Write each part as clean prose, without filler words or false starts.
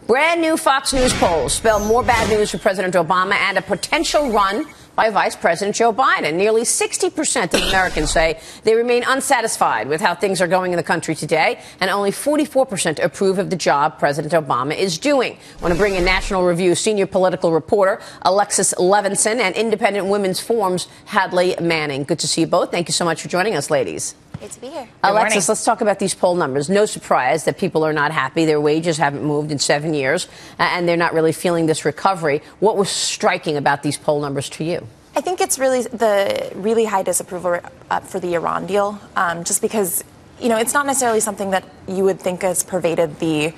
Brand new Fox News polls spell more bad news for President Obama and a potential run by Vice President Joe Biden. Nearly 60% of Americans say they remain unsatisfied with how things are going in the country today, and only 44% approve of the job President Obama is doing. I want to bring in National Review senior political reporter Alexis Levinson and Independent Women's Forum's Hadley Manning. Good to see you both. Thank you so much for joining us, ladies. Great to be here. Alexis, let's talk about these poll numbers. No surprise that people are not happy. Their wages haven't moved in 7 years, and they're not really feeling this recovery. What was striking about these poll numbers to you? I think it's really the really high disapproval for the Iran deal, just because, it's not necessarily something that you would think has pervaded the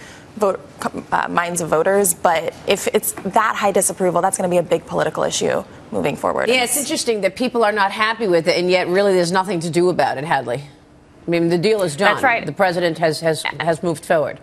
minds of voters, but if it's that high disapproval, that's going to be a big political issue moving forward. Yeah, it's interesting that people are not happy with it, and yet really there's nothing to do about it, Hadley. I mean, the deal is done. That's right. The president has moved forward.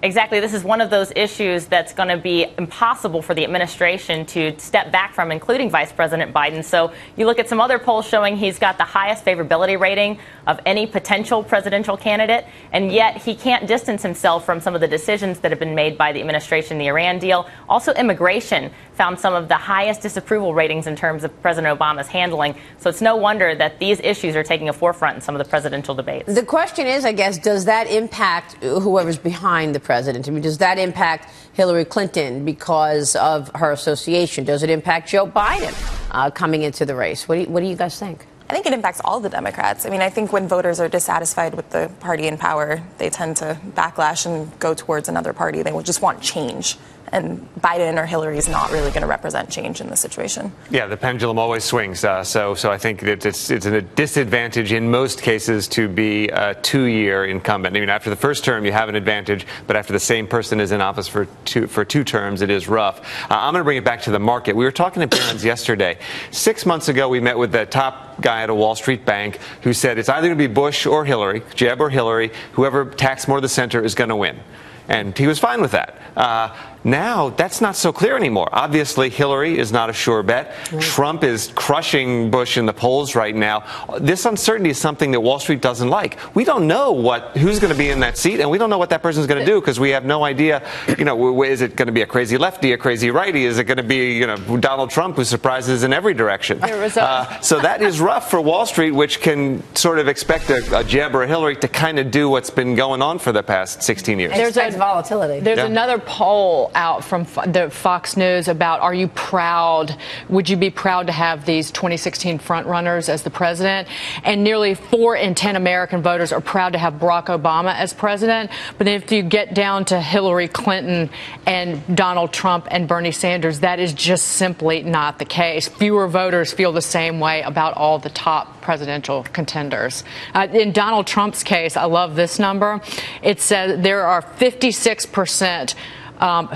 Exactly. This is one of those issues that's going to be impossible for the administration to step back from, including Vice President Biden. So you look at some other polls showing he's got the highest favorability rating of any potential presidential candidate, and yet he can't distance himself from some of the decisions that have been made by the administration, the Iran deal. Also, immigration found some of the highest disapproval ratings in terms of President Obama's handling. So it's no wonder that these issues are taking a forefront in some of the presidential debates. The question is, I guess, does that impact whoever's behind the president? I mean, does that impact Hillary Clinton because of her association? Does it impact Joe Biden coming into the race? What do you guys think? I think it impacts all the Democrats. I mean, I think when voters are dissatisfied with the party in power, they tend to backlash and go towards another party. They will just want change. And Biden or Hillary is not really going to represent change in this situation. Yeah, the pendulum always swings. So I think that it's a disadvantage in most cases to be a two-year incumbent. I mean, after the first term, you have an advantage, but after the same person is in office for two terms, it is rough. I'm going to bring it back to the market. We were talking to Barron's yesterday. 6 months ago, we met with the top guy at a Wall Street bank who said it's either going to be Bush or Hillary, Jeb or Hillary. Whoever taxed more of the center is going to win. And he was fine with that. Now, that's not so clear anymore. Obviously, Hillary is not a sure bet. Trump is crushing Bush in the polls right now. This uncertainty is something that Wall Street doesn't like. We don't know who's going to be in that seat, and we don't know what that person's going to do because we have no idea. Is it going to be a crazy lefty, a crazy righty? Is it going to be, Donald Trump who surprises in every direction? So that is rough for Wall Street, which can sort of expect a Jeb or a Hillary to kind of do what's been going on for the past 16 years. There's volatility. There's another poll out from the Fox News about would you be proud to have these 2016 frontrunners as the president? And nearly 4 in 10 American voters are proud to have Barack Obama as president. But then if you get down to Hillary Clinton and Donald Trump and Bernie Sanders, that is just simply not the case. Fewer voters feel the same way about all the top presidential contenders. In Donald Trump's case, I love this number. It says there are 56%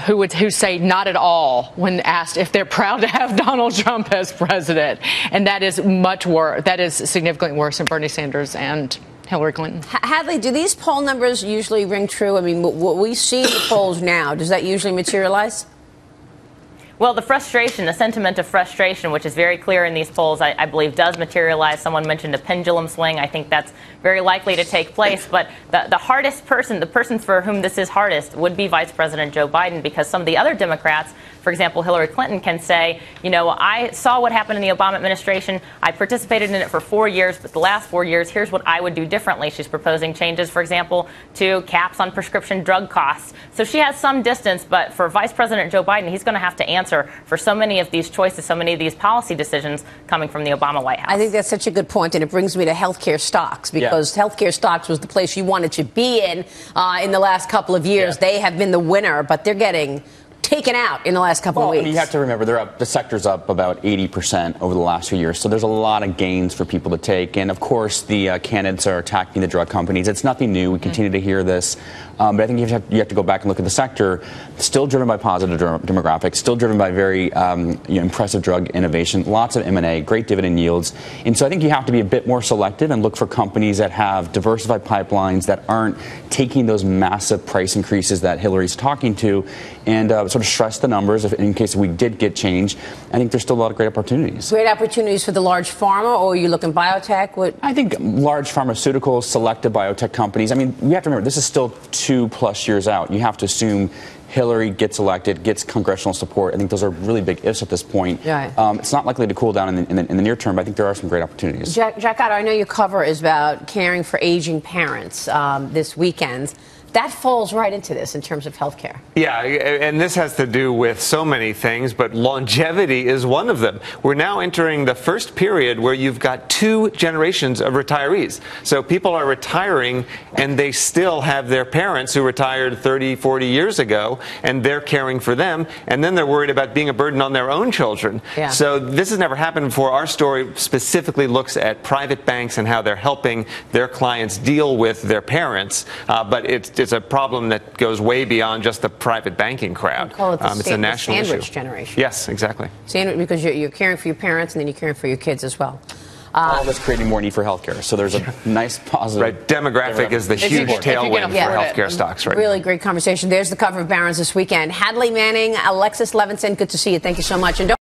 who say not at all when asked if they're proud to have Donald Trump as president. And that is much worse. That is significantly worse than Bernie Sanders and Hillary Clinton. Hadley, do these poll numbers usually ring true? I mean, what we see in the polls now, does that usually materialize? Well, the sentiment of frustration, which is very clear in these polls, I believe does materialize. Someone mentioned a pendulum swing. I think that's very likely to take place. But the hardest person, the person for whom this is hardest, would be Vice President Joe Biden, because some of the other Democrats, for example, Hillary Clinton, can say, I saw what happened in the Obama administration. I participated in it for 4 years, but the last 4 years, here's what I would do differently. She's proposing changes, for example, to caps on prescription drug costs. So she has some distance, but for Vice President Joe Biden, he's going to have to answer for so many of these choices, so many of these policy decisions coming from the Obama White House. I think that's such a good point, and it brings me to healthcare stocks, because healthcare stocks was the place you wanted to be in the last couple of years. Yeah. They have been the winner, but they're getting taken out in the last couple of weeks. You have to remember, the sector's up about 80% over the last few years, so there's a lot of gains for people to take. And of course, the candidates are attacking the drug companies. It's nothing new. We continue to hear this. But I think you have to go back and look at the sector. Still driven by positive demographics, still driven by very impressive drug innovation, lots of M&A, great dividend yields. And so I think you have to be a bit more selective and look for companies that have diversified pipelines that aren't taking those massive price increases that Hillary's talking to, and sort of stress the numbers in case we did get change. I think there's still a lot of great opportunities. Great opportunities for the large pharma, or are you looking biotech? I think large pharmaceuticals, selective biotech companies. I mean, we have to remember, this is still 2+ years out. You have to assume Hillary gets elected, gets congressional support. I think those are really big ifs at this point. Right. It's not likely to cool down in the near term, but I think there are some great opportunities. Jack Otto, I know your cover is about caring for aging parents this weekend. That falls right into this in terms of health care. Yeah, and this has to do with so many things, but longevity is one of them. We're now entering the first period where you've got 2 generations of retirees. So people are retiring and they still have their parents who retired 30, 40 years ago, and they're caring for them, and then they're worried about being a burden on their own children. Yeah. So this has never happened before. Our story specifically looks at private banks and how they're helping their clients deal with their parents, but it's a problem that goes way beyond just the private banking crowd. Call it the it's a national sandwich issue. generation. Yes, exactly. Sandwich, because you're caring for your parents and then you're caring for your kids as well. All of us creating more need for healthcare. So there's a nice positive. Right, demographic is the huge tailwind for healthcare stocks right Really now. great conversation. There's the cover of Barron's this weekend. Hadley Manning, Alexis Levinson, good to see you. Thank you so much. And don't